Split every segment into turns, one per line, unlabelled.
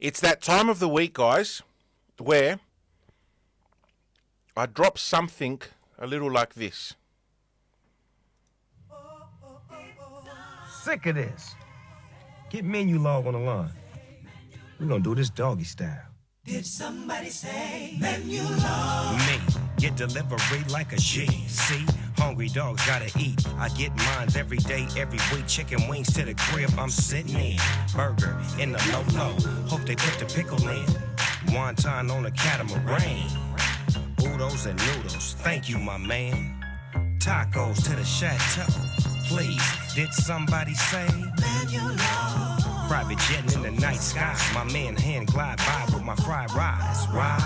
It's that time of the week, guys, where I drop something a little like this.
Sick of this. Get menu log on the line. We're gonna do this doggy style.
Did somebody say menu log?
Me, get delivery like a G. See, hungry dogs gotta eat. I get mines every day, every week. Chicken wings to the crib, I'm sitting in. Burger in the low-low. Hope they put the pickle in. Wonton on a catamaran. Oodles and noodles, thank you, my man. Tacos to the chateau. Please, did somebody say
Menu log.
private jetting in the night sky? My man hand glide by with my fried rice. Right?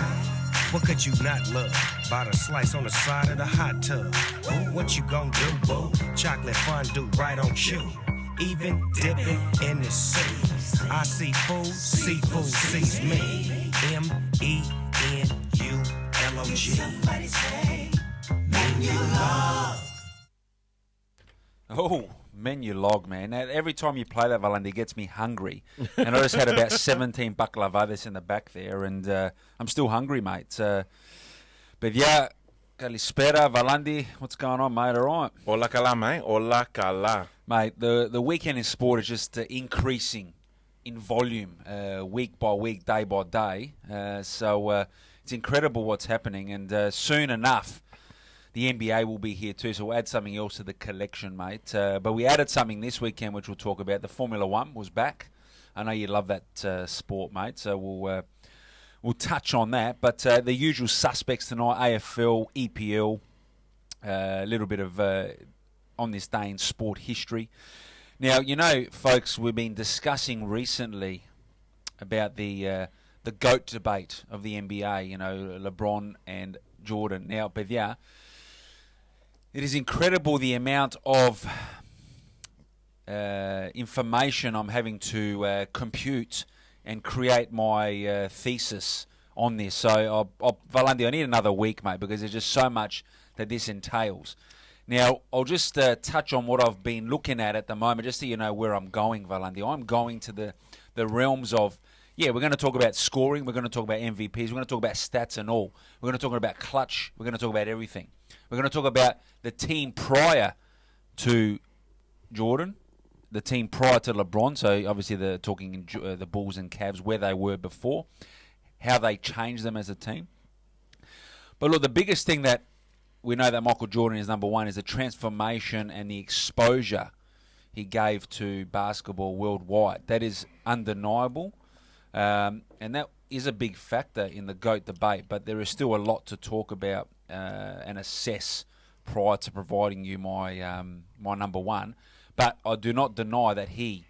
What could you not love? Bought a slice on the side of the hot tub. Ooh, what you gon' do, boo? Chocolate fondue right on cue. Even dipping in the sea. I see food, seafood sees me. MENULOG.
Somebody say menu log.
Oh, menu log, man. Now, every time you play that, Valandi, it gets me hungry. And I just had about 17 baklavadas in the back there, and I'm still hungry, mate. But yeah, Kalispera, Valandi, what's going on, mate? All right?
Hola kala, mate. Hola kala.
Mate, the weekend in sport is just increasing in volume, week by week, day by day. So it's incredible what's happening, and soon enough, the NBA will be here too, so we'll add something else to the collection, mate. But we added something this weekend, which we'll talk about. The Formula One was back. I know you love that sport, mate, so we'll touch on that. But the usual suspects tonight, AFL, EPL, a little bit of on this day in sport history. Now, you know, folks, we've been discussing recently about the GOAT debate of the NBA, you know, LeBron and Jordan. Now, but yeah, it is incredible the amount of information I'm having to compute and create my thesis on this. So, Valandi, I need another week, mate, because there's just so much that this entails. Now, I'll just touch on what I've been looking at the moment, just so you know where I'm going, Valandi. I'm going to the realms of, yeah, we're going to talk about scoring, we're going to talk about MVPs, we're going to talk about stats and all. We're going to talk about clutch, we're going to talk about everything. We're going to talk about the team prior to Jordan, the team prior to LeBron. So obviously they're talking the Bulls and Cavs, where they were before, how they changed them as a team. But look, the biggest thing that we know that Michael Jordan is number one is the transformation and the exposure he gave to basketball worldwide. That is undeniable. And that is a big factor in the GOAT debate, but there is still a lot to talk about and assess prior to providing you my my number one. But I do not deny that he,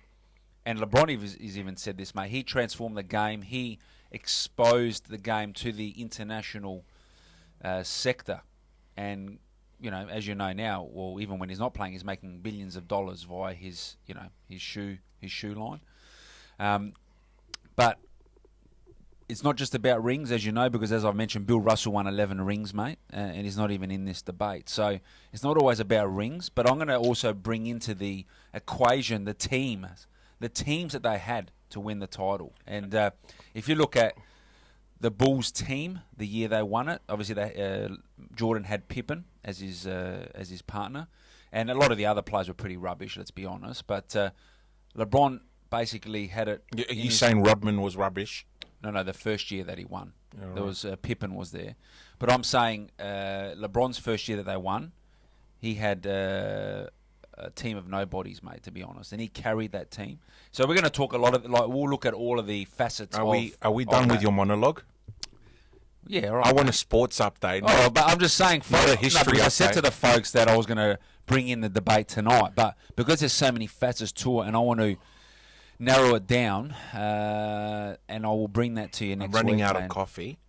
and LeBron has even said this, mate, he transformed the game. He exposed the game to the international sector. And, you know, as you know now, well, even when he's not playing, he's making billions of dollars via his, you know, his shoe line. But it's not just about rings, as you know, because as I've mentioned, Bill Russell won 11 rings, mate, and he's not even in this debate. So it's not always about rings, but I'm going to also bring into the equation the teams that they had to win the title. And if you look at the Bulls team, the year they won it, obviously Jordan had Pippen as his partner, and a lot of the other players were pretty rubbish, let's be honest. But LeBron basically had it.
Are you saying Rodman was rubbish?
No, the first year that he won.
Right.
There was Pippen was there. But I'm saying LeBron's first year that they won, he had a team of nobodies, mate, to be honest. And he carried that team. So we're going to talk a lot of, we'll look at all of the facets
Are we done with your monologue?
Yeah, all right.
I want a sports update.
Oh, but I'm just saying,
Not a history
I said
update.
to the folks that I was going to bring in the debate tonight, but because there's so many facets to it, and I want to narrow it down, and I will bring that to you next week.
I'm running out
man.
of coffee,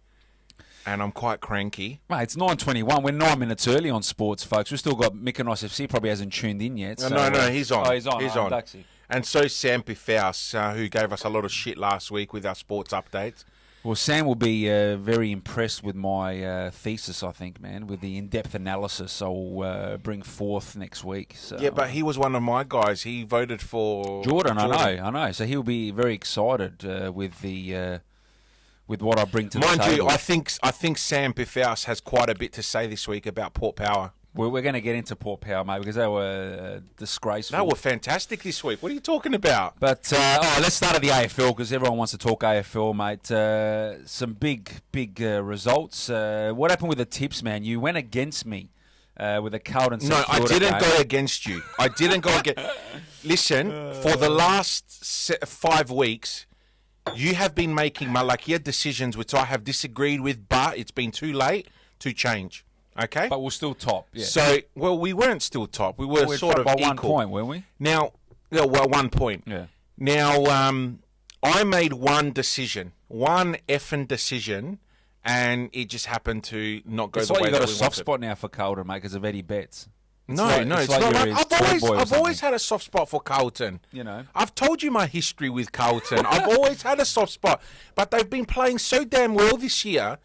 and I'm quite cranky.
Mate, it's 9:21. We're 9 minutes early on sports, folks. We've still got Mykonos FC, probably hasn't tuned in yet. So,
No, he's on.
Oh, he's on.
He's
Oh,
on.
Duxie.
And so Sam Pifaus, who gave us a lot of shit last week with our sports updates.
Well, Sam will be very impressed with my thesis, I think, man, with the in-depth analysis I'll bring forth next week. So,
Yeah, but he was one of my guys. He voted for
Jordan. I know. So he'll be very excited with what I bring to the
Mind
table.
you, I think Sam Piffaus has quite a bit to say this week about Port Power.
We're going to get into Port Power, mate, because they were disgraceful.
They were fantastic this week. What are you talking about?
But let's start at the AFL because everyone wants to talk AFL, mate. Some big results. What happened with the tips, man? You went against me with the Carlton.
No, I didn't go against you. I didn't go against. Listen, for the last 5 weeks, you have been making Malakia decisions which I have disagreed with, but it's been too late to change. Okay?
But we're still top, yeah.
So, well, we weren't still top. We were sort of
by
equal.
1 point, weren't we?
Now, yeah, well, 1 point.
Yeah.
Now, I made one effing decision, and it just happened to not go
It's
the
like
way
you got
that
a
we
soft
wanted.
spot now for Carlton, mate, because of Eddie Betts.
No,
like
it's
you're
not.
his
I've
toy boy or
always
something.
had a soft spot for Carlton.
You know.
I've told you my history with Carlton. I've always had a soft spot, but they've been playing so damn well this year,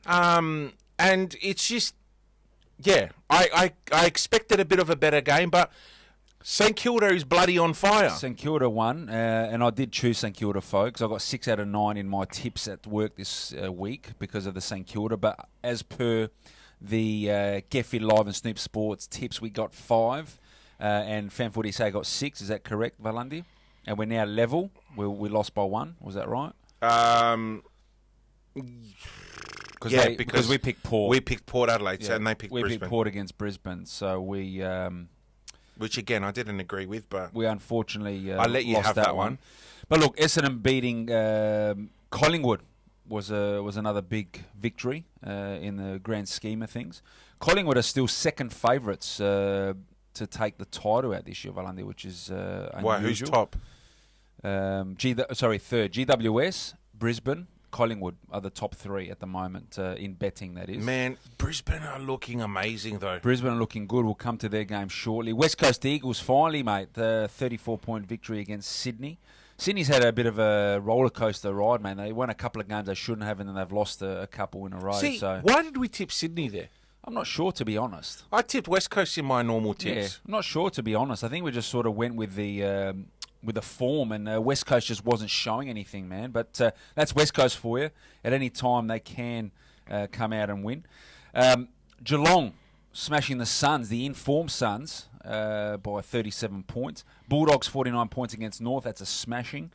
and it's just, yeah. I expected a bit of a better game, but St Kilda is bloody on fire.
St Kilda won, and I did choose St Kilda, folks. I got 6 out of 9 in my tips at work this week because of the St Kilda. But as per the Kefi Live and Snoop Sports tips, we got 5, and Fanfooty say got 6. Is that correct, Valandi? And we're now level. We lost by 1. Was that right? Because we picked Port.
We picked Port Adelaide,
Yeah,
and they picked
we
Brisbane.
picked Port against Brisbane, so we.
Which again, I didn't agree with, but
We unfortunately
I let you
lost
have that one.
But look, Essendon beating Collingwood was another big victory in the grand scheme of things. Collingwood are still second favourites to take the title out this year, Valandi, which is unusual.
wow, who's top?
Third. GWS, Brisbane, Collingwood are the top 3 at the moment in betting, that is.
Man, Brisbane are looking amazing, though.
Brisbane are looking good. We'll come to their game shortly. West Coast Eagles finally, mate, 34-point victory against Sydney. Sydney's had a bit of a roller coaster ride, man. They won a couple of games they shouldn't have, and then they've lost a couple in a row.
See,
So
why did we tip Sydney there?
I'm not sure, to be honest.
I tipped West Coast in my normal
Yeah,
tips.
I'm not sure, to be honest. I think we just sort of went with the form, and West Coast just wasn't showing anything, man. But that's West Coast for you. At any time, they can come out and win. Geelong smashing the Suns, the informed Suns, by 37 points. Bulldogs 49 points against North. That's a smashing.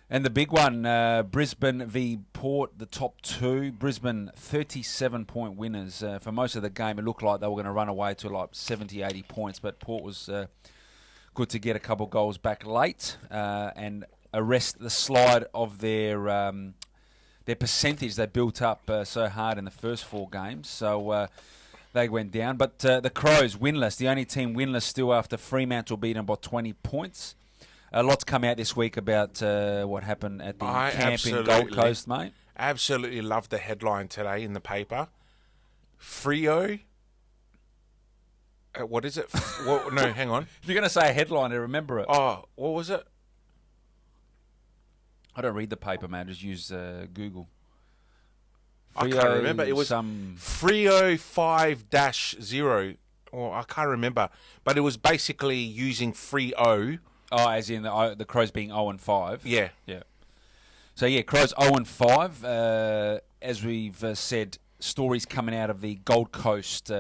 And the big one, Brisbane v Port, the top 2. Brisbane 37-point winners. For most of the game, it looked like they were going to run away to like 70, 80 points, but Port was good to get a couple goals back late and arrest the slide of their percentage they built up so hard in the first 4 games. So they went down. But the Crows winless, the only team winless still after Fremantle beat them by 20 points. A lot's come out this week about what happened at the camp in Gold Coast, mate.
Absolutely loved the headline today in the paper. Freo. What is it? No, hang on.
If you're going to say a headline, I remember it.
Oh, what was it?
I don't read the paper, man. I just use Google.
I can't remember. It was Freo 5-0. Well, I can't remember. But it was basically using Freo.
Oh, as in the Crows being 0-5.
Yeah.
Yeah. So, yeah, Crows 0-5. As we've said, stories coming out of the Gold Coast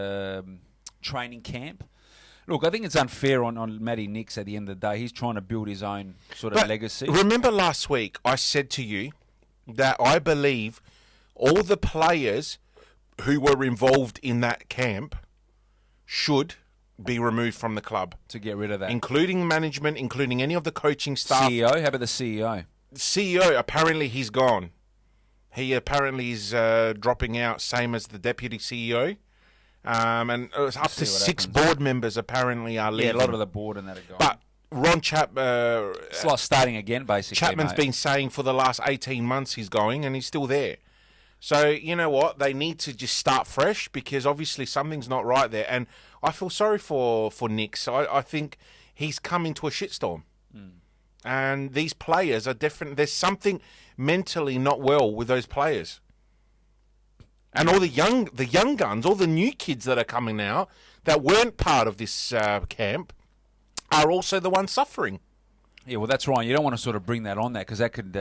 training camp. Look, I think it's unfair on Matty Nix at the end of the day. He's trying to build his own sort of legacy.
Remember last week I said to you that I believe all the players who were involved in that camp should be removed from the club.
To get rid of that.
Including management, including any of the coaching staff.
CEO? How about the CEO?
CEO, apparently he's gone. He apparently is dropping out, same as the deputy CEO. And it was up to 6 board members apparently are leaving.
Yeah, a lot of the board and that are gone.
But Ron
it's like starting again, basically.
Chapman's been saying for the last 18 months he's going, and he's still there. So, you know what? They need to just start fresh because obviously something's not right there. And I feel sorry for Nick. So I think he's come into a shitstorm. And these players are different. There's something mentally not well with those players. And all the young guns, all the new kids that are coming now that weren't part of this camp are also the ones suffering.
Yeah, well, that's right. You don't want to sort of bring that on because that could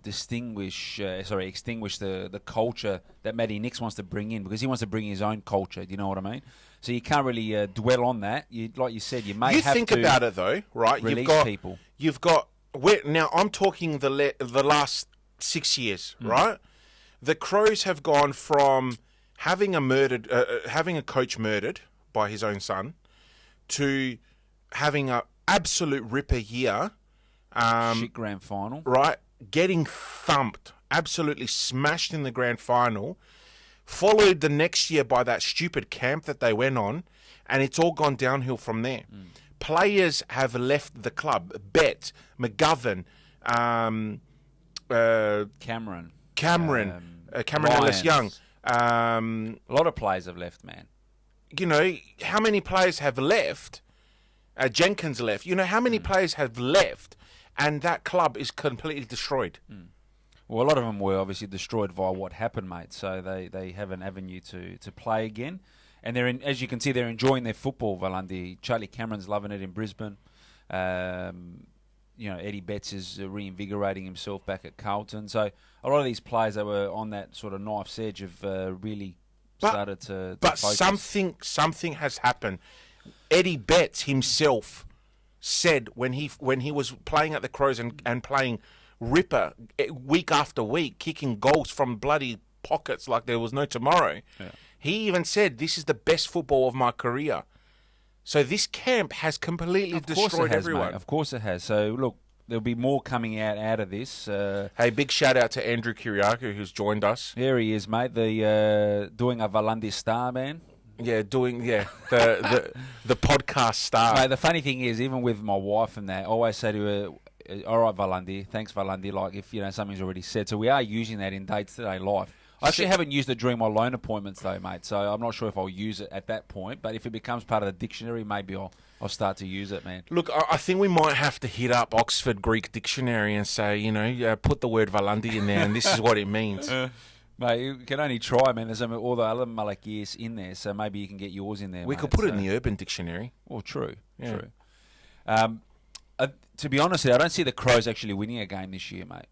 extinguish the culture that Matty Nix wants to bring in, because he wants to bring his own culture. Do you know what I mean? So you can't really dwell on that. Like you said, you may have to.
You think about it though, right?
Release people.
You've got now. I'm talking the last 6 years, right? The Crows have gone from having a coach murdered by his own son to having a absolute ripper year.
Shit grand final.
Right? Getting thumped. Absolutely smashed in the grand final. Followed the next year by that stupid camp that they went on. And it's all gone downhill from there. Players have left the club. Bett, McGovern,
Cameron
Ellis Young.
A lot of players have left, man.
You know, how many players have left? Jenkins left. You know, how many players have left? And that club is completely destroyed.
Well, a lot of them were obviously destroyed via what happened, mate. So they have an avenue to play again. And as you can see, they're enjoying their football, Valandi. Charlie Cameron's loving it in Brisbane. Eddie Betts is reinvigorating himself back at Carlton. So a lot of these players that were on that sort of knife's edge have really started to
But
focus.
something has happened. Eddie Betts himself said when he was playing at the Crows and playing ripper week after week, kicking goals from bloody pockets like there was no tomorrow. Yeah. He even said, "This is the best football of my career." So this camp has completely destroyed everyone.
Mate. Of course it has. So look, there'll be more coming out of this.
Hey, big shout out to Andrew Kiriakou who's joined us.
There he is, mate. The doing a Valandi star, man.
Yeah, the podcast star.
Mate, the funny thing is, even with my wife and that, I always say to her, "All right, Valandi, thanks, Valandi." Like if something's already said, so we are using that in day-to-day life. I actually haven't used it during my loan appointments though, mate. So I'm not sure if I'll use it at that point. But if it becomes part of the dictionary, maybe I'll start to use it, man.
Look, I think we might have to hit up Oxford Greek Dictionary and say, put the word Valandi in there, and this is what it means.
Mate, you can only try, man. There's all the other Malakias in there, so maybe you can get yours in there.
We could put it in the Urban Dictionary.
Well, true. To be honest, I don't see the Crows actually winning a game this year, mate.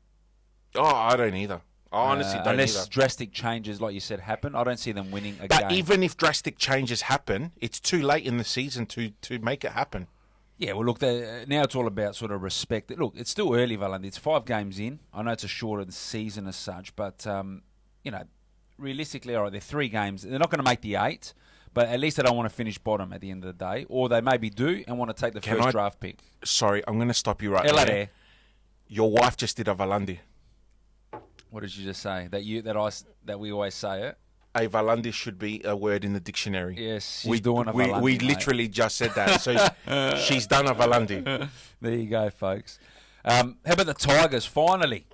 Oh, I don't either. I honestly don't
unless
either.
Drastic changes, like you said, happen. I don't see them winning a game.
But even if drastic changes happen, it's too late in the season to make it happen.
Yeah, well, look, now it's all about sort of respect. Look, it's still early, Valandi. It's 5 games in. I know it's a shorter season as such, but, realistically, all right, they're 3 games. They're not going to make the 8, but at least they don't want to finish bottom at the end of the day. Or they maybe do and want to take the first draft pick.
Sorry, I'm going to stop you right there. Your wife just did a Valandi.
What did you just say? That we always say it?
A Valandi should be a word in the dictionary.
Yes, she's doing a Valandi.
We literally just said that. So she's done a Valandi.
There you go, folks. How about the Tigers? Finally,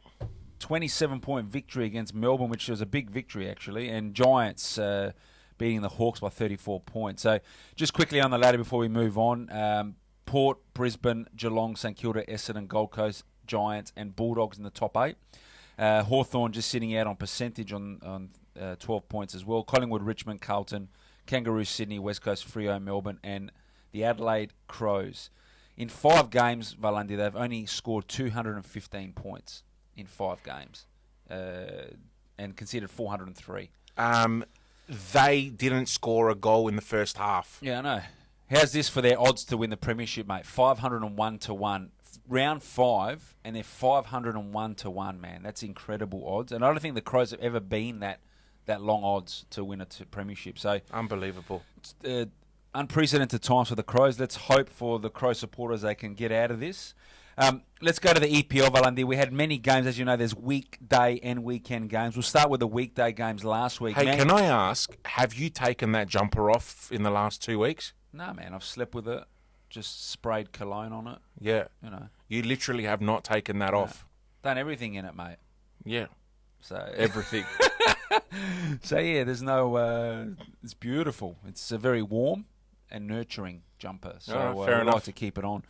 27-point victory against Melbourne, which was a big victory, actually. And Giants beating the Hawks by 34 points. So just quickly on the ladder before we move on. Port, Brisbane, Geelong, St Kilda, Essendon, Gold Coast, Giants and Bulldogs in the top 8. Hawthorn just sitting out on percentage on 12 points as well. Collingwood, Richmond, Carlton, Kangaroos, Sydney, West Coast, Freo, Melbourne, and the Adelaide Crows. In 5 games, Valandi, they've only scored 215 points in 5 games and conceded 403.
They didn't score a goal in the first half.
Yeah, I know. How's this for their odds to win the premiership, mate? 501 to 1. Round 5, and they're 501 to 1, man. That's incredible odds. And I don't think the Crows have ever been that long odds to win a premiership. So
unbelievable.
Unprecedented times for the Crows. Let's hope for the Crow supporters they can get out of this. Let's go to the EPL, Valandi. We had many games. As you know, there's weekday and weekend games. We'll start with the weekday games last week.
Hey,
man,
can I ask, have you taken that jumper off in the last 2 weeks?
No, man. I've slept with it. Just sprayed cologne on it.
Yeah. You literally have not taken that off.
Done everything in it, mate.
Yeah.
So
everything.
So, yeah, there's no... it's beautiful. It's a very warm and nurturing jumper. So
fair
I
enough.
like to keep it on.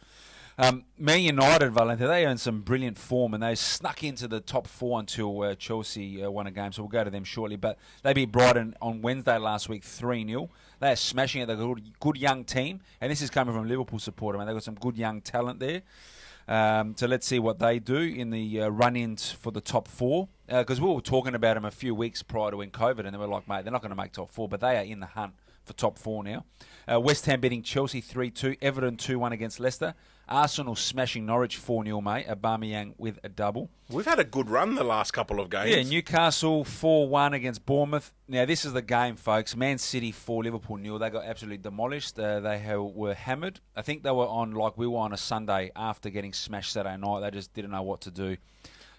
Man United, Valente, they own some brilliant form, and they snuck into the top 4 until Chelsea won a game, so we'll go to them shortly. But they beat Brighton on Wednesday last week 3-0. They're smashing it. They've got a good young team, and this is coming from a Liverpool supporter. Man, they've got some good young talent there. So let's see what they do in the run-ins for the top 4. Because we were talking about them a few weeks prior to when COVID, and they were like, mate, they're not going to make top 4, but they are in the hunt for top 4 now. West Ham beating Chelsea 3-2, Everton 2-1 against Leicester. Arsenal smashing Norwich 4-0, mate. Aubameyang with a double.
We've had a good run the last couple of games.
Yeah, Newcastle 4-1 against Bournemouth. Now, this is the game, folks. Man City 4, Liverpool 0. They got absolutely demolished. Were hammered. I think they were on, like we were on a Sunday after getting smashed Saturday night. They just didn't know what to do.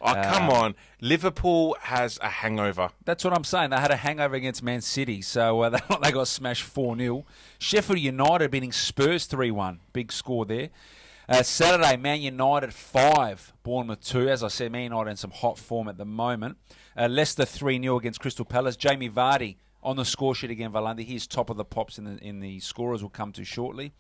Oh, come on. Liverpool has a hangover.
That's what I'm saying. They had a hangover against Man City, so they got smashed 4-0. Sheffield United beating Spurs 3-1. Big score there. Saturday, Man United 5, Bournemouth 2. As I said, Man United in some hot form at the moment. Leicester 3-0 against Crystal Palace. Jamie Vardy on the score sheet again, Valandi. He's top of the pops in the scorers we'll come to shortly.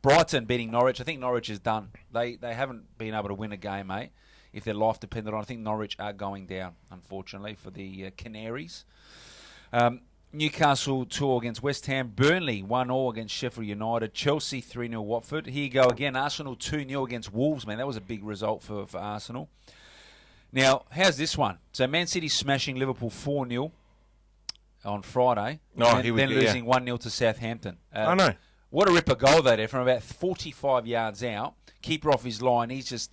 Brighton beating Norwich. I think Norwich is done. They haven't been able to win a game, mate. If their life depended on it, I think Norwich are going down, unfortunately, for the Canaries. Newcastle 2 against West Ham. Burnley 1-0 against Sheffield United. Chelsea 3-0 Watford. Here you go again. Arsenal 2-0 against Wolves, man. That was a big result for Arsenal. Now, how's this one? So Man City smashing Liverpool 4-0 on Friday.
Oh,
then losing 1-0 to Southampton.
I know.
What a ripper goal they did from about 45 yards out. Keeper off his line. He's just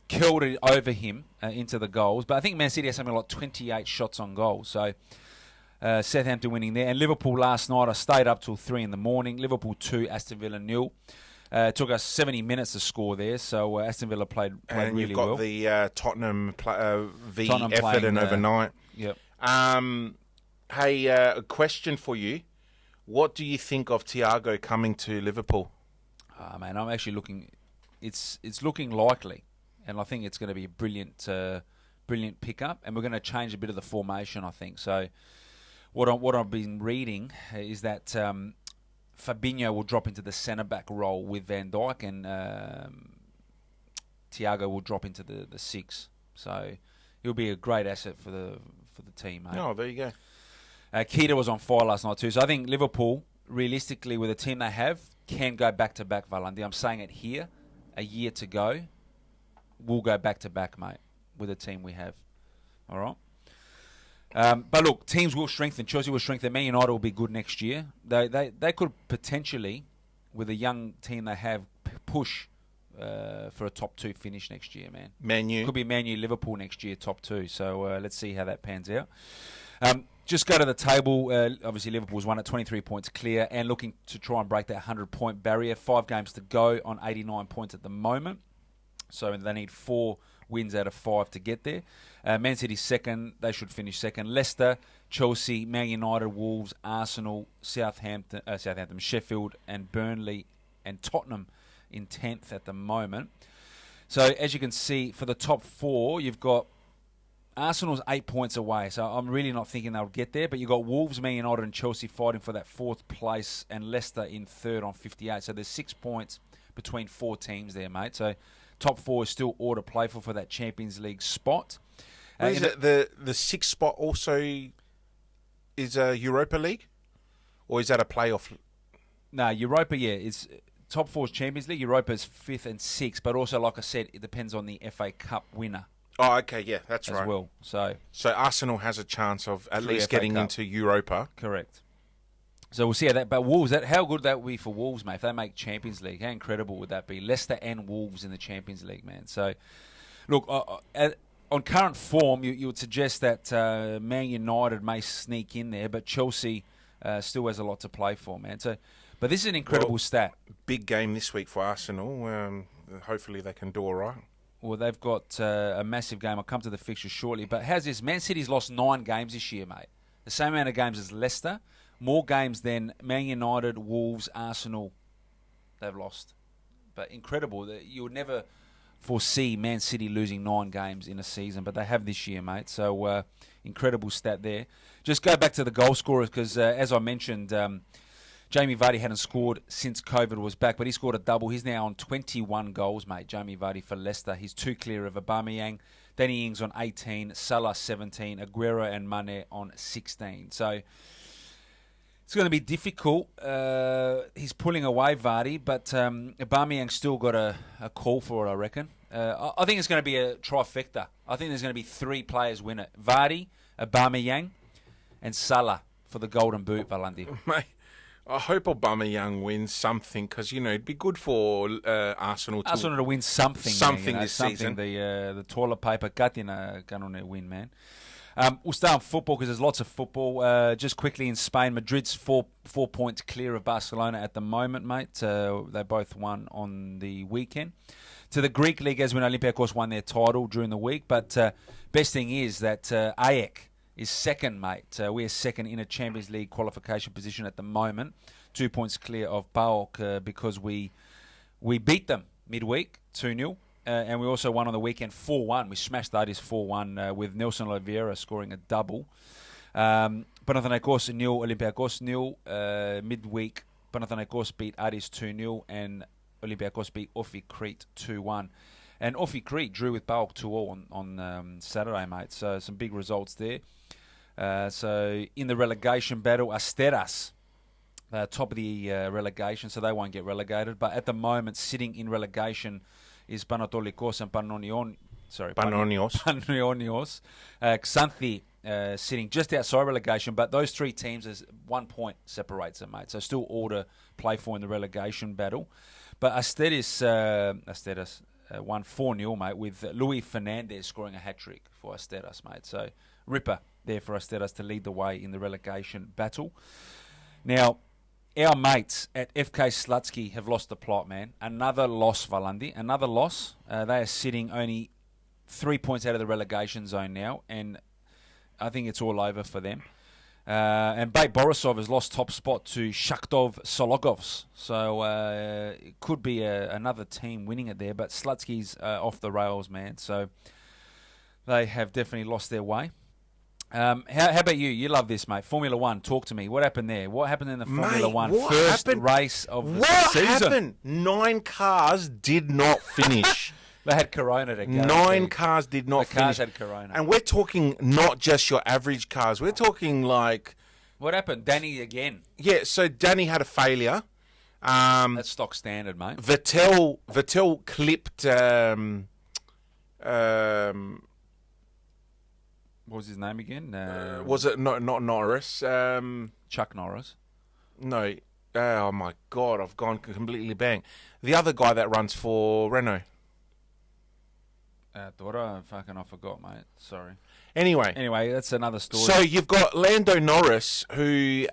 curled it over him into the goals. But I think Man City has something like 28 shots on goal. So Southampton winning there. And Liverpool last night, I stayed up till 3 in the morning. Liverpool 2, Aston Villa 0. It took us 70 minutes to score there, so Aston Villa played
and
really well.
And you've got the Tottenham v
Tottenham
Everton overnight.
Yep.
Hey, a question for you. What do you think of Thiago coming to Liverpool?
Man, I'm actually looking... It's looking likely, and I think it's going to be a brilliant pickup, and we're going to change a bit of the formation, I think. So what I've been reading is that Fabinho will drop into the centre-back role with Van Dijk, and Thiago will drop into the 6. So he'll be a great asset for the team, mate.
Oh, there you go.
Keita was on fire last night too. So I think Liverpool, realistically, with the team they have, can go back-to-back, Valandi. I'm saying it here, a year to go. We'll go back-to-back, mate, with the team we have. All right? But look, teams will strengthen. Chelsea will strengthen. Man United will be good next year. They could potentially, with a young team they have, push for a top 2 finish next year, man.
Man U.
Could be Man U, Liverpool next year, top 2. So let's see how that pans out. Just go to the table. Obviously, Liverpool's won at 23 points clear and looking to try and break that 100-point barrier. 5 games to go on 89 points at the moment. So they need 4 wins out of 5 to get there. Man City second. They should finish second. Leicester, Chelsea, Man United, Wolves, Arsenal, Southampton, Sheffield, and Burnley, and Tottenham in 10th at the moment. So as you can see, for the top 4, you've got Arsenal's 8 points away. So I'm really not thinking they'll get there. But you've got Wolves, Man United, and Chelsea fighting for that 4th place, and Leicester in 3rd on 58. So there's 6 points between 4 teams there, mate. So top 4 is still all to play for that Champions League spot.
Is it the 6th spot also is a Europa League? Or is that a playoff?
No, Europa, yeah. It's top 4 is Champions League. Europa's 5th and 6th. But also, like I said, it depends on the FA Cup winner.
Oh, okay, yeah, that's
as
right.
well. So
Arsenal has a chance of at least
FA
getting
Cup.
into Europa.
Correct. So we'll see how that... But Wolves, how good that would be for Wolves, mate, if they make Champions League. How incredible would that be? Leicester and Wolves in the Champions League, man. So, look, on current form, you would suggest that Man United may sneak in there, but Chelsea still has a lot to play for, man. So, but this is an incredible stat.
Big game this week for Arsenal. Hopefully they can do all right.
Well, they've got a massive game. I'll come to the fixtures shortly. But how's this? Man City's lost 9 games this year, mate. The same amount of games as Leicester. More games than Man United, Wolves, Arsenal they've lost. But incredible. You would never foresee Man City losing 9 games in a season, but they have this year, mate. So incredible stat there. Just go back to the goal scorers because, as I mentioned, Jamie Vardy hadn't scored since COVID was back, but he scored a double. He's now on 21 goals, mate. Jamie Vardy for Leicester. He's 2 clear of Aubameyang. Danny Ings on 18, Salah 17, Aguero and Mane on 16. So it's going to be difficult. He's pulling away Vardy, but Aubameyang's still got a call for it, I reckon. I think it's going to be a trifecta. I think there's going to be 3 players win it. Vardy, Aubameyang, and Salah for the Golden Boot, Valandi.
Mate, I hope Aubameyang wins something because, it'd be good for Arsenal
to win something.
This season.
The toilet paper Katina going to win, man. We'll start on football because there's lots of football. Just quickly in Spain, Madrid's 4 points clear of Barcelona at the moment, mate. They both won on the weekend. To the Greek League, as we know, Olympiacos won their title during the week. But best thing is that AEK is second, mate. We're second in a Champions League qualification position at the moment. 2 points clear of PAOK because we beat them midweek 2-0. And we also won on the weekend 4-1. We smashed the Aris 4-1 with Nelson Oliveira scoring a double. Panathinaikos 0, Olympiacos 0. Midweek, Panathinaikos beat Aris 2-0 and Olympiacos beat Ofi Crete 2-1. And Ofi Crete drew with PAOK 2-all on Saturday, mate. So some big results there. So in the relegation battle, Asteras, top of the relegation, so they won't get relegated. But at the moment, sitting in relegation is Panatolikos and Pannonios. Xanthi sitting just outside relegation, but those 3 teams, there's 1 point separates them, mate. So still all to play for in the relegation battle. But Asteras won 4-0, mate, with Luis Fernandez scoring a hat-trick for Asteras, mate. So ripper there for Asteras to lead the way in the relegation battle. Now, our mates at FK Slutsky have lost the plot, man. Another loss, Valandi. Another loss. They are sitting only 3 points out of the relegation zone now, and I think it's all over for them. And Bate Borisov has lost top spot to Shakhtov Sologovs. So it could be another team winning it there, but Slutsky's off the rails, man. So they have definitely lost their way. How about you? You love this, mate. Formula One, talk to me. What happened there? What happened in the Formula One first race of the season?
What happened? 9 cars did not finish.
They had Corona to go.
9 cars did not finish.
The cars had Corona.
And we're talking not just your average cars. We're talking like...
What happened? Danny again.
Yeah, so Danny had a failure.
That's stock standard, mate.
Vettel clipped...
what was his name again?
Was it not Norris?
Chuck Norris.
No. Oh, my God. I've gone completely bang. The other guy that runs for Renault.
I forgot, mate. Sorry.
Anyway,
that's another story.
So you've got Lando Norris, who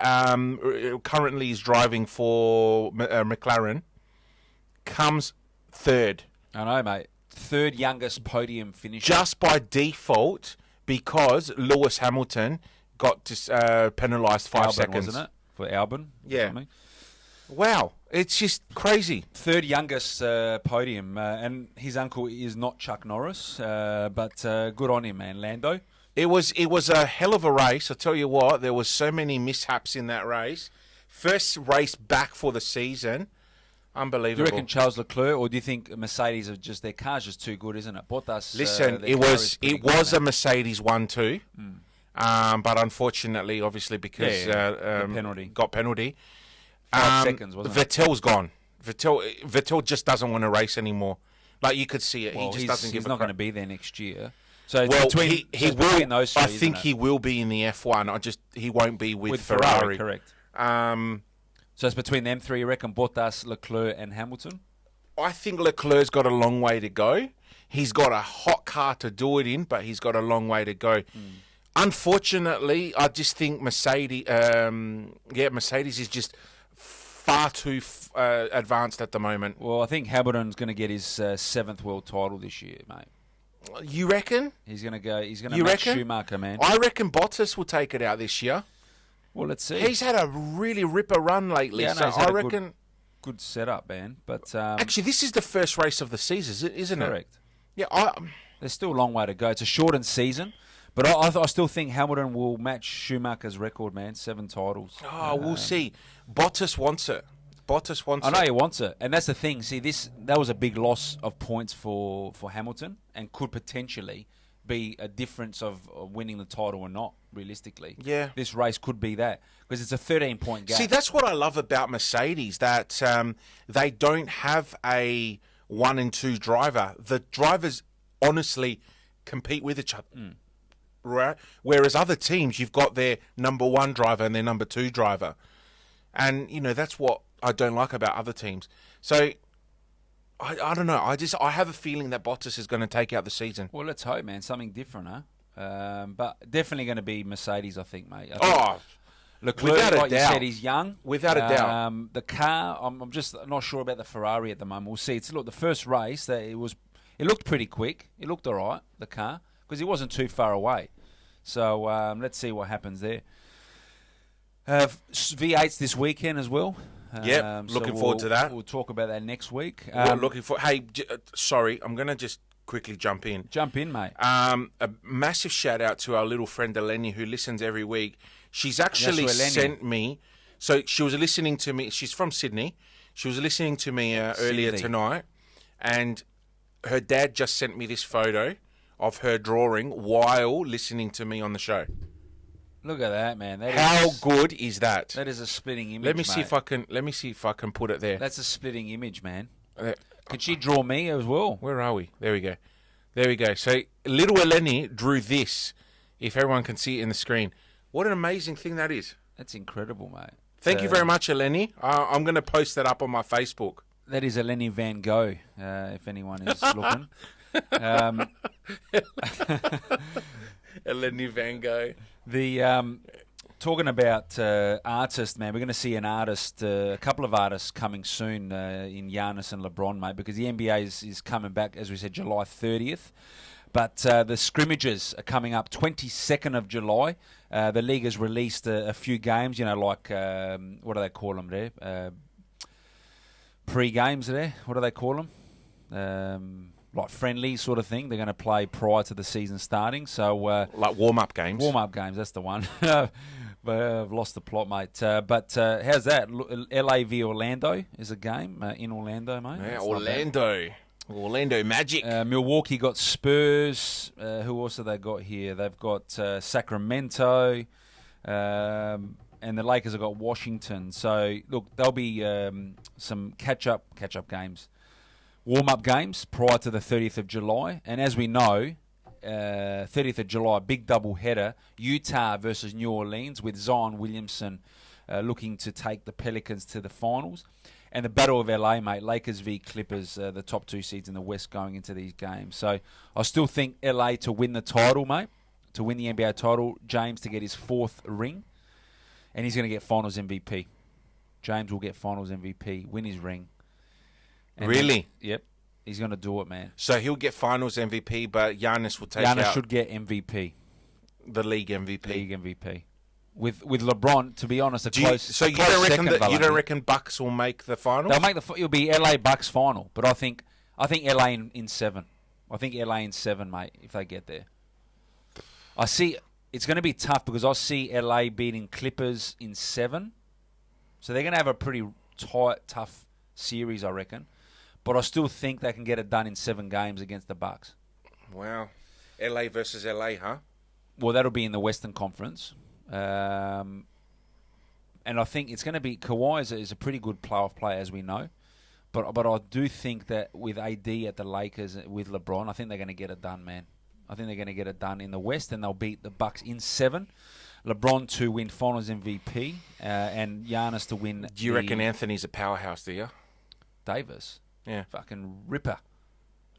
currently is driving for McLaren, comes third.
I know, mate. Third youngest podium finisher.
Just by default, because Lewis Hamilton got penalised 5 seconds.
Wasn't it? For Albon?
Yeah. Wow. It's just crazy.
Third youngest podium, and his uncle is not Chuck Norris, but good on him, man. Lando.
It was a hell of a race. I tell you what, there was so many mishaps in that race. First race back for the season. Unbelievable.
Do you reckon Charles Leclerc, or do you think Mercedes are just, their car's just too good, isn't it? Bottas.
Listen, it was a Mercedes 1-2, but unfortunately, obviously, because
penalty.
got penalty.
5 seconds, wasn't it?
Vettel's gone. Vettel just doesn't want to race anymore. Like, you could see it.
Well,
he just doesn't give a
He's not
crap.
going to be there next year. So it's
Well,
between,
he will.
between those three,
I think he will be in the F1. He won't be with Ferrari.
Correct.
Um,
So it's between them three, you reckon? Bottas, Leclerc, and Hamilton?
I think Leclerc's got a long way to go. He's got a hot car to do it in, but he's got a long way to go. Unfortunately, I just think Mercedes is just far too advanced at the moment.
Well, I think Hamilton's going to get his 7th world title this year, mate.
You reckon?
He's going to go. He's going to
You
match
reckon?
Schumacher, man.
I reckon Bottas will take it out this year.
Well, let's see.
He's had a really ripper run lately,
Yeah,
so
he's had
I
a
reckon.
good setup, man. But
Actually, this is the first race of the season, isn't it?
correct.
Yeah,
There's still a long way to go. It's a shortened season, But I still think Hamilton will match Schumacher's record, man. 7 titles.
Oh, we'll see. Bottas wants it.
I know he wants it, and that's the thing. See, that was a big loss of points for Hamilton, and could potentially be a difference of winning the title or not. Realistically,
Yeah.
this race could be that because it's a 13-point gap.
See, that's what I love about Mercedes, that they don't have a 1 and 2 driver. The drivers honestly compete with each other. Right? Whereas other teams, you've got their number 1 driver and their number 2 driver. And, that's what I don't like about other teams. So, I don't know. I have a feeling that Bottas is going to take out the season.
Well, let's hope, man. Something different, huh? But definitely going to be Mercedes, I think, mate. Leclerc,
without a
like you
doubt.
said, he's young.
Without a doubt.
The car, I'm just not sure about the Ferrari at the moment. We'll see. The first race, it looked pretty quick. It looked all right, the car, because it wasn't too far away. So let's see what happens there. V8s this weekend as well.
Looking forward to that.
We'll talk about that next week.
We're looking for. Hey, sorry, I'm going to just quickly jump in.
Jump in, mate.
A massive shout out to our little friend Eleni, who listens every week. She's actually sent me. So she was listening to me. She's from Sydney. She was listening to me earlier tonight, and her dad just sent me this photo of her drawing while listening to me on the show.
Look at that, man.
How good is that?
That is a splitting image.
Let me see if I can put it there.
That's a splitting image, man. Could she draw me as well?
Where are we? There we go. There we go. So little Eleni drew this. If everyone can see it in the screen, what an amazing thing that is.
That's incredible, mate.
Thank you very much, Eleni. I'm going to post that up on my Facebook.
That is Eleni Van Gogh, if anyone is looking.
Eleni Van Gogh.
Talking about artists, man, we're going to see a couple of artists coming soon in Giannis and LeBron, mate, because the NBA is coming back, as we said, July 30th. But the scrimmages are coming up 22nd of July. The league has released a few games, like, what do they call them there? Pre-games there? What do they call them? Like friendly sort of thing. They're going to play prior to the season starting. So
like warm-up games.
Warm-up games, that's the one. But I've lost the plot, mate. But how's that? LA v Orlando is a game in Orlando, mate.
Yeah, Orlando Magic.
Milwaukee got Spurs. Who else have they got here? They've got Sacramento. And the Lakers have got Washington. So, look, there'll be some catch-up games. Warm-up games prior to the 30th of July. And as we know, 30th of July, big double-header, Utah versus New Orleans, with Zion Williamson looking to take the Pelicans to the finals. And the Battle of LA, mate, Lakers v Clippers, the top 2 seeds in the West going into these games. So I still think LA to win the title, mate, to win the NBA title, James to get his 4th ring, and he's going to get Finals MVP. James will get Finals MVP, win his ring. And
really?
Yep. He's going to do it, man.
So he'll get Finals MVP, but Giannis will take out...
Giannis should get MVP.
The league MVP.
League MVP. With LeBron, to be honest,
you don't reckon Bucks will make the finals?
They'll make it'll be LA Bucks final, but I think LA in 7. I think LA in 7, mate, if they get there. I see it's going to be tough because I see LA beating Clippers in 7. So they're going to have a pretty tight, tough series, I reckon. But I still think they can get it done in 7 games against the Bucks.
Wow. LA versus LA, huh?
Well, that'll be in the Western Conference. And I think it's going to be... Kawhi is a pretty good playoff player, as we know. But I do think that with AD at the Lakers, with LeBron, I think they're going to get it done, man. I think they're going to get it done in the West, and they'll beat the Bucks in 7. LeBron to win Finals MVP, and Giannis to win...
Do you reckon Anthony's a powerhouse, do you?
Davis?
Yeah.
Fucking ripper.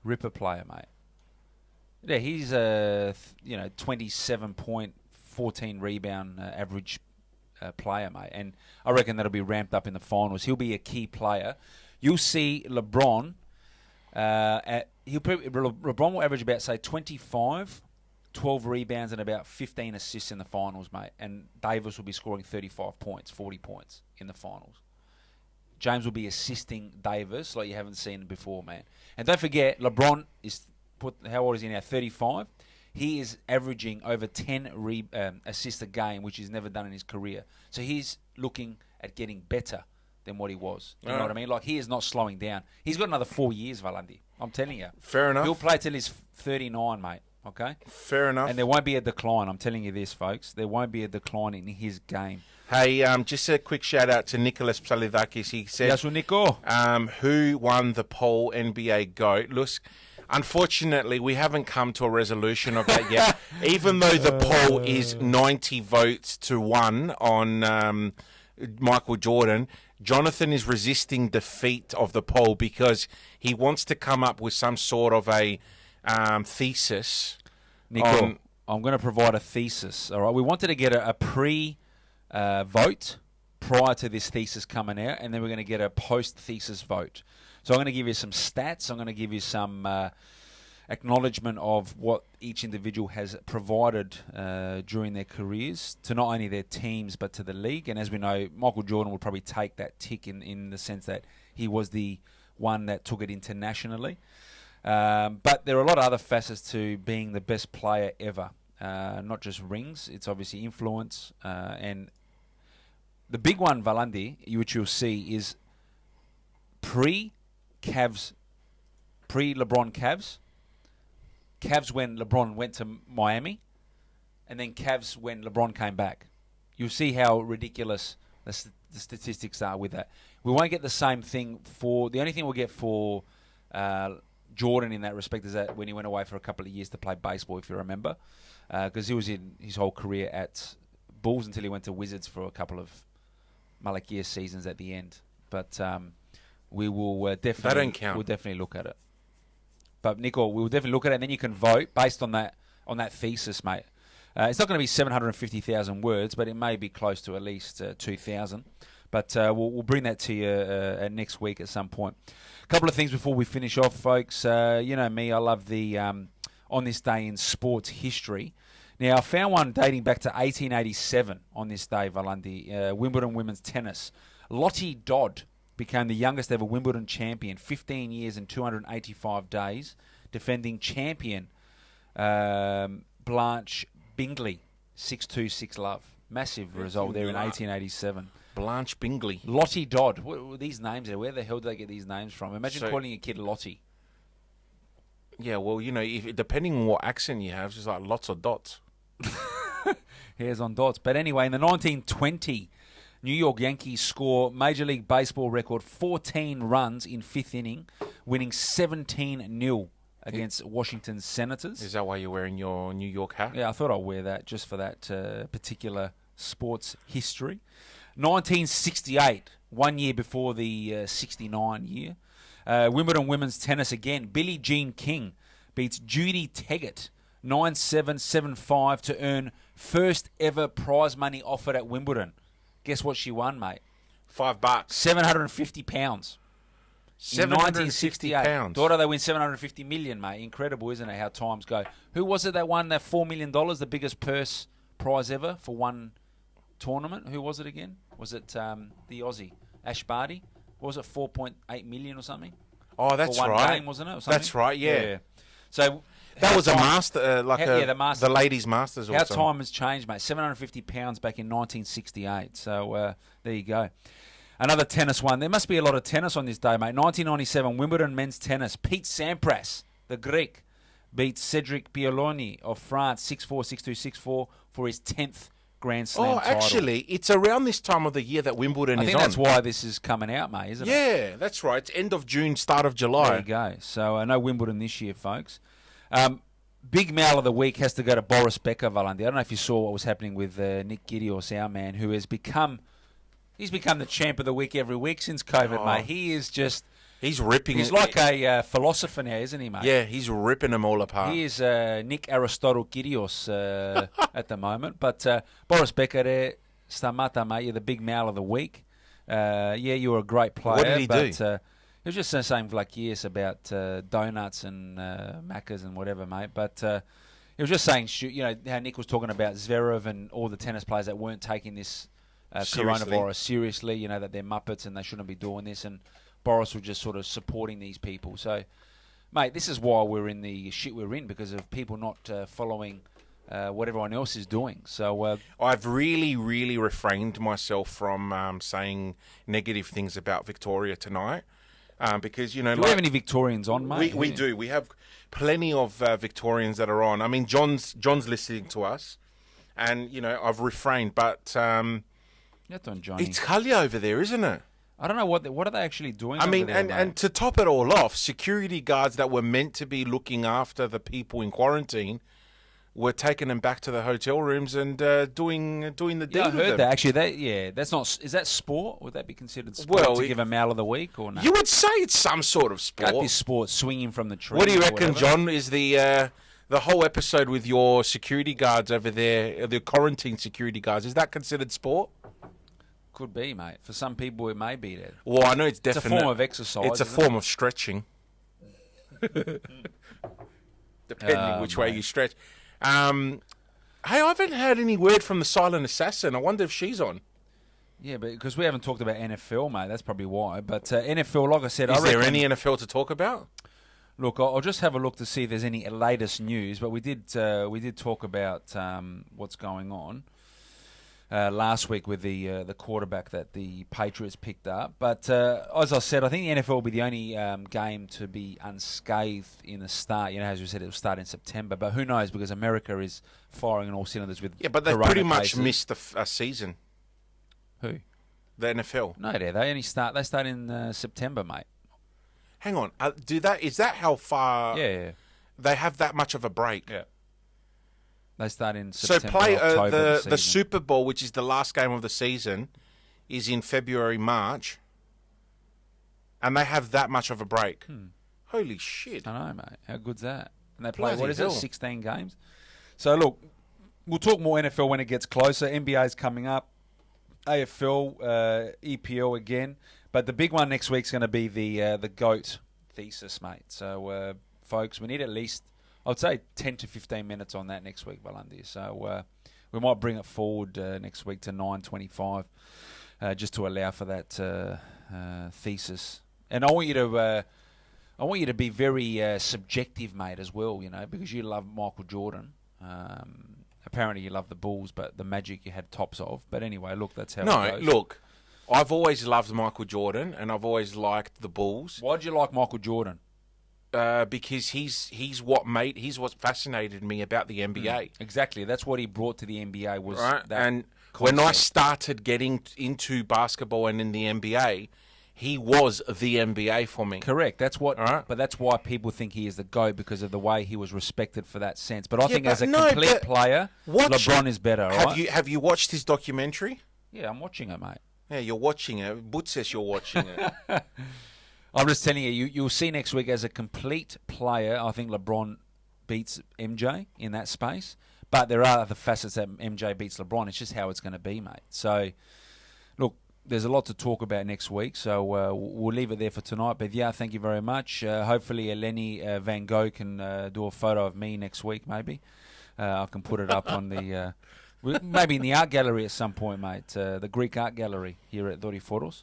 Ripper player, mate. Yeah, he's a 27 point, 14 rebound average player, mate. And I reckon that'll be ramped up in the finals. He'll be a key player. You'll see LeBron... LeBron will average about, say, 25, 12 rebounds and about 15 assists in the finals, mate. And Davis will be scoring 35 points, 40 points in the finals. James will be assisting Davis like you haven't seen before, man. And don't forget, LeBron is how old is he now? 35. he is averaging over 10 assists a game, which he's never done in his career. So he's looking at getting better than what he was. You know what I mean? Like, he is not slowing down. He's got another 4 years, Valandi. I'm telling you.
Fair enough.
He'll play till he's 39, mate. Okay?
Fair enough.
And there won't be a decline. I'm telling you this, folks. There won't be a decline in his game.
Hey, just a quick shout out to Nicholas Psalidakis. He said,
Yes, Nico.
who won the poll NBA GOAT? Look, unfortunately, we haven't come to a resolution of that yet. Even though the poll is 90 votes to 1 on Michael Jordan, Jonathan is resisting defeat of the poll because he wants to come up with some sort of a thesis.
Nico, I'm going to provide a thesis. All right, we wanted to get a pre-vote prior to this thesis coming out, and then we're going to get a post-thesis vote. So I'm going to give you some stats. I'm going to give you some acknowledgement of what each individual has provided during their careers to not only their teams but to the league. And as we know, Michael Jordan will probably take that tick in the sense that he was the one that took it internationally. But there are a lot of other facets to being the best player ever. Not just rings, it's obviously influence. And the big one, Valandi, which you'll see, is pre-LeBron Cavs. Cavs when LeBron went to Miami, and then Cavs when LeBron came back. You'll see how ridiculous the statistics are with that. We won't get the same thing for... The only thing we'll get for Jordan in that respect is that when he went away for a couple of years to play baseball, if you remember, because he was in his whole career at Bulls until he went to Wizards for a couple of Malik Year seasons at the end. But we will definitely...
That don't count.
We'll definitely look at it. But, Nico, we'll definitely look at it, and then you can vote based on that thesis, mate. It's not going to be 750,000 words, but it may be close to at least 2,000. But we'll bring that to you next week at some point. A couple of things before we finish off, folks. You know me, I love the On This Day in Sports History. Now, I found one dating back to 1887 on this day, Valandi. Wimbledon women's tennis. Lottie Dodd became the youngest ever Wimbledon champion, 15 years and 285 days, defending champion Blanche Bingley, 6-2, 6-love. Massive result there in 1887.
Blanche Bingley.
Lottie Dodd. What were these names? Where the hell did they get these names from? Imagine calling a kid Lottie.
Yeah, well, you know, depending on what accent you have, it's like lots of dots.
Hairs on dots. But anyway, in the 1920 New York Yankees score Major League Baseball record 14 runs in fifth inning, winning 17-0 against Washington Senators.
Is that why you're wearing your New York hat?
Yeah, I thought I'd wear that just for that particular sports history. 1968, 1 year before the 69 year. Wimbledon women's tennis again. Billie Jean King beats Judy Teggett 9-7, 7-5 to earn first ever prize money offered at Wimbledon. Guess what she won, mate?
$5.
£750. In 1968.
£750.
Thought they win $750 million, mate. Incredible, isn't it, how times go? Who was it that won that $4 million, the biggest purse prize ever for one tournament? Who was it again? Was it the Aussie? Ash Barty? What was it, 4.8 million or something?
Oh, that's
for one
right.
game, wasn't it? Or something?
That's right, yeah.
So
that was a master,
the
the ladies' masters.
How
Also.
time has changed, mate. £750 back in 1968. So there you go. Another tennis one. There must be a lot of tennis on this day, mate. 1997, Wimbledon men's tennis. Pete Sampras, the Greek, beats Cedric Pioloni of France 6-4, 6-2, 6-4 for his 10th Grand Slam title.
Actually, it's around this time of the year that Wimbledon is on.
I think that's why this is coming out, mate, isn't it?
Yeah, that's right. It's end of June, start of July.
There you go. So no Wimbledon this year, folks. Big mail of the week has to go to Boris Becker, Valandi. I don't know if you saw what was happening with Nick Kyrgios, our man, who has become the champ of the week every week since COVID, mate. He is just...
He's ripping
He's
it.
like a philosopher now, isn't he, mate?
Yeah, he's ripping them all apart.
He is Nick Aristotle Kyrgios at the moment. But Boris Becker there, Stamata, mate, you're the big mail of the week. Yeah, you were a great player.
What did he do?
He was just saying Vlakias about donuts and Maccas and whatever, mate. But he was just saying, you know, how Nick was talking about Zverev and all the tennis players that weren't taking this coronavirus seriously, you know, that they're muppets and they shouldn't be doing this. And Boris was just sort of supporting these people. So Mate, this is why we're in the shit we're in, because of people not following what everyone else is doing. So
I've really, really refrained myself from saying negative things about Victoria tonight. Because, you know...
do we have any Victorians on, mate?
We do. We have plenty of Victorians that are on. I mean, John's listening to us. And, you know, I've refrained. But
That's on Johnny.
it's Cully over there, isn't it?
I don't know what are they actually doing.
I
over
mean,
there,
and
mate?
to top it all off, security guards that were meant to be looking after the people in quarantine were taking them back to the hotel rooms and doing the deed
Yeah, I
with
heard
them.
that. Actually, that's not. Is that sport? Would that be considered sport
Well,
to give a mal of the week or no?
You would say it's some sort of sport.
Got this sport swinging from the tree.
What do you
or
reckon,
whatever.
John? Is the whole episode with your security guards over there, the quarantine security guards, is that considered sport?
Could be, mate. For some people, it may be that.
Well, I know it's
It's a
definitely
form of exercise.
It's a
isn't
form of stretching, depending which way
mate.
you stretch. Hey, I haven't heard any word from the silent assassin. I wonder if she's on.
it? Yeah, but because we haven't talked about NFL, mate. That's probably why. But NFL, like I said,
Is
I
there
reckon,
any NFL to talk about?
Look, I'll just have a look to see if there's any latest news. But we did talk about what's going on last week with the quarterback that the Patriots picked up. But as I said, I think the NFL will be the only game to be unscathed in the start. You know, as we said, it will start in September. But who knows? Because America is firing on all cylinders with
Yeah, but they've
corona
pretty much
cases.
missed a season.
Who?
The NFL.
No, they only start. They start in September, mate.
Hang on. Is that how far
Yeah.
they have that much of a break?
Yeah. They start in
So
September,
play
October.
the
season.
Super Bowl, which is the last game of the season, is in February, March, and they have that much of a break. Holy shit!
I know, mate. How good's that? And they play,
Bloody
what is
hell.
it, 16 games? So, look, we'll talk more NFL when it gets closer. NBA's coming up. AFL, EPL again. But the big one next week's going to be the GOAT thesis, mate. So, folks, we need at least, I'd say, 10 to 15 minutes on that next week, Valandia. So, we might bring it forward next week to 9:25 just to allow for that thesis. And I want you to be very subjective, mate, as well, you know, because you love Michael Jordan. Apparently you love the Bulls, but the Magic you had tops of. But anyway, look, that's how
No,
it goes.
look, I've always loved Michael Jordan, and I've always liked the Bulls
Why did you like Michael Jordan?
because he's what fascinated me about the NBA.
Exactly. That's what he brought to the NBA was
Right,
that
and when I
concept.
started getting into basketball and in the NBA, he was the NBA for me.
Correct. That's what.
All right.
But that's why people think he is the GOAT, because of the way he was respected for that sense. But I think
but
as a
no,
complete
but
player,
watch
LeBron
it.
is better. all right?
Have you watched his documentary?
Yeah, I'm watching it, mate.
Yeah, you're watching it. Butch says you're watching it.
I'm just telling you, you'll see next week as a complete player, I think LeBron beats MJ in that space. But there are other facets that MJ beats LeBron. It's just how it's going to be, mate. So, look, there's a lot to talk about next week. So we'll leave it there for tonight. But yeah, thank you very much. Hopefully, Eleni Van Gogh can do a photo of me next week, maybe. I can put it up on the... maybe in the art gallery at some point, mate. The Greek art gallery here at Doriforos.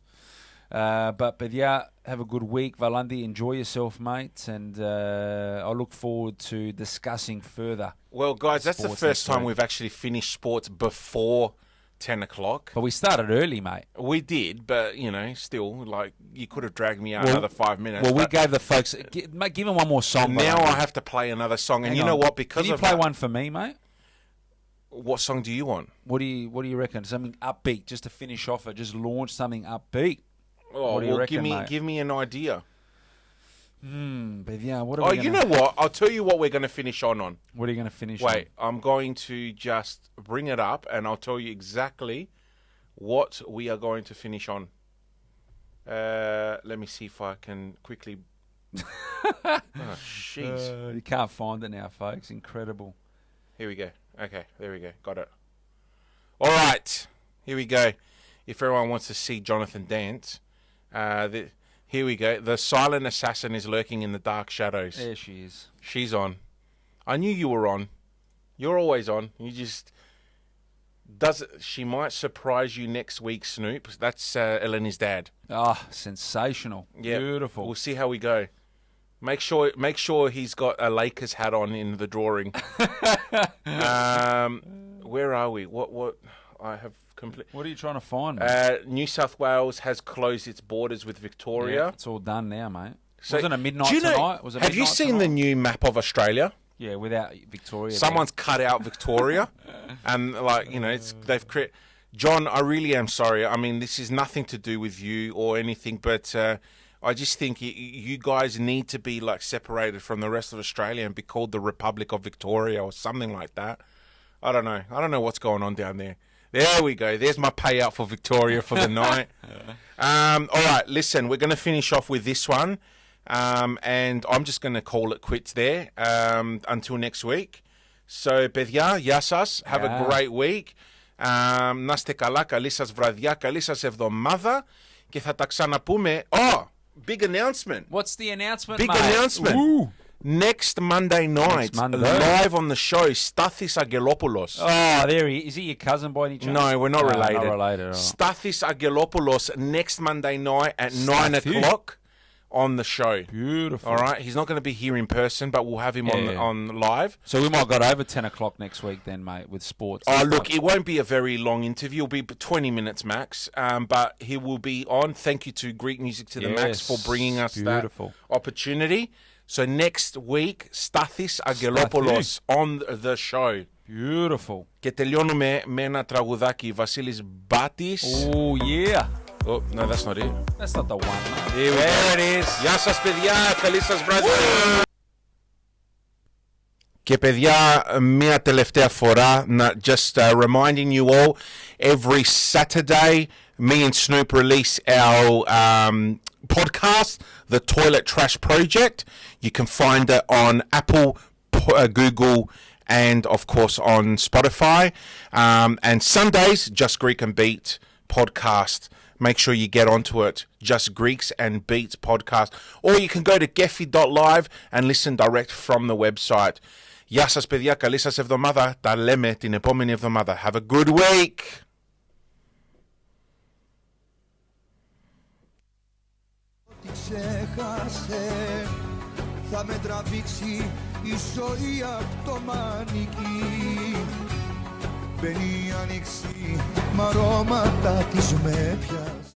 But yeah, have a good week, Valandi. Enjoy yourself, mate, and I look forward to discussing further.
Well, guys, that's the
Sports
first
next
time
week.
we've actually finished sports before 10 o'clock.
But we started early, mate.
We did, but, you know, still, like, you could have dragged me out
Well-
another 5 minutes.
Well, we
but
gave the folks. Mate, give them one more song.
now
Valandi.
I have to play another song. And
Hang
you
on.
know what? Because
Can you
of
play
that-
one for me, mate?
What song do you want?
What do you reckon? Something upbeat, just to finish off it. Just launch something upbeat.
Oh,
What do you
well,
reckon, mate?
give me an idea.
But yeah, what are
Oh,
we
you
gonna,
know what? I'll tell you what we're going to finish on.
What are you going to finish?
Wait, I'm going to just bring it up, and I'll tell you exactly what we are going to finish on. Let me see if I can quickly... oh, jeez.
You can't find it now, folks. Incredible.
Here we go. Okay, there we go. Got it. All right, here we go. If everyone wants to see Jonathan dance, here we go. The silent assassin is lurking in the dark shadows.
There she is.
She's on. I knew you were on. You're always on. You just... She might surprise you next week, Snoop. That's Elena's dad.
Ah, sensational.
Yeah.
Beautiful.
We'll see how we go. Make sure he's got a Lakers hat on in the drawing. Where are we? What? I have complete.
What are you trying to find, mate?
New South Wales has closed its borders with Victoria.
Yeah, it's all done now, mate.
So,
Wasn't it midnight
do you know,
tonight? Was it
have you
midnight
seen
tonight?
the new map of Australia?
Yeah, without Victoria.
Someone's cut out Victoria, and like they've created. John, I really am sorry. I mean, this is nothing to do with you or anything, but I just think you guys need to be like separated from the rest of Australia and be called the Republic of Victoria or something like that. I don't know. I don't know what's going on down there. There we go. There's my payout for Victoria for the night. All right, listen, we're going to finish off with this one, and I'm just going to call it quits there until next week. So, παιδιά, γεια σας. Have a great week. Να είστε καλά, καλή σας βραδιά, καλή σας εβδομάδα και θα τα ξαναπούμε. Oh, big announcement.
What's the announcement,
Big
mate?
announcement.
Ooh.
Next Monday night,
Monday.
live on the show, Stathis Angelopoulos.
Oh, there he is. Is he your cousin by any chance?
No, we're not related.
Not related. All right.
Stathis Angelopoulos next Monday night at 9 o'clock on the show.
Beautiful.
All right, he's not going to be here in person, but we'll have him on live.
So we might got over 10 o'clock next week then, mate, with sports.
Oh, look, it won't be a very long interview. It'll be 20 minutes max, but he will be on. Thank you to Greek Music to the Max for bringing us that opportunity. So next week, Stathis Angelopoulos on the show.
Beautiful.
Και τελειώνουμε με ένα τραγουδάκι, Βασίλης Μπάτης.
Oh, yeah.
Oh, no, that's not it.
That's not the one, mate.
There it is. Γεια σας, παιδιά. Καλή σας βράδυ. Και παιδιά, μία τελευταία φορά, just reminding you all, every Saturday, me and Snoop release our podcast, The Toilet Trash Project. You can find it on Apple, Google, and of course on Spotify. And Sundays, Just Greek and Beat podcast. Make sure you get onto it. Just Greeks and Beats podcast. Or you can go to Kefi.live and listen direct from the website. Γεια σας παιδιά, καλή σας εβδομάδα. Τα λέμε την επόμενη εβδομάδα. Have a good week.
Ό,τι ξέχασε θα με τραβήξει η ζωή απ' το μανίκι. Μπαίνει η άνοιξη, μ' αρώματα της με πιάσει.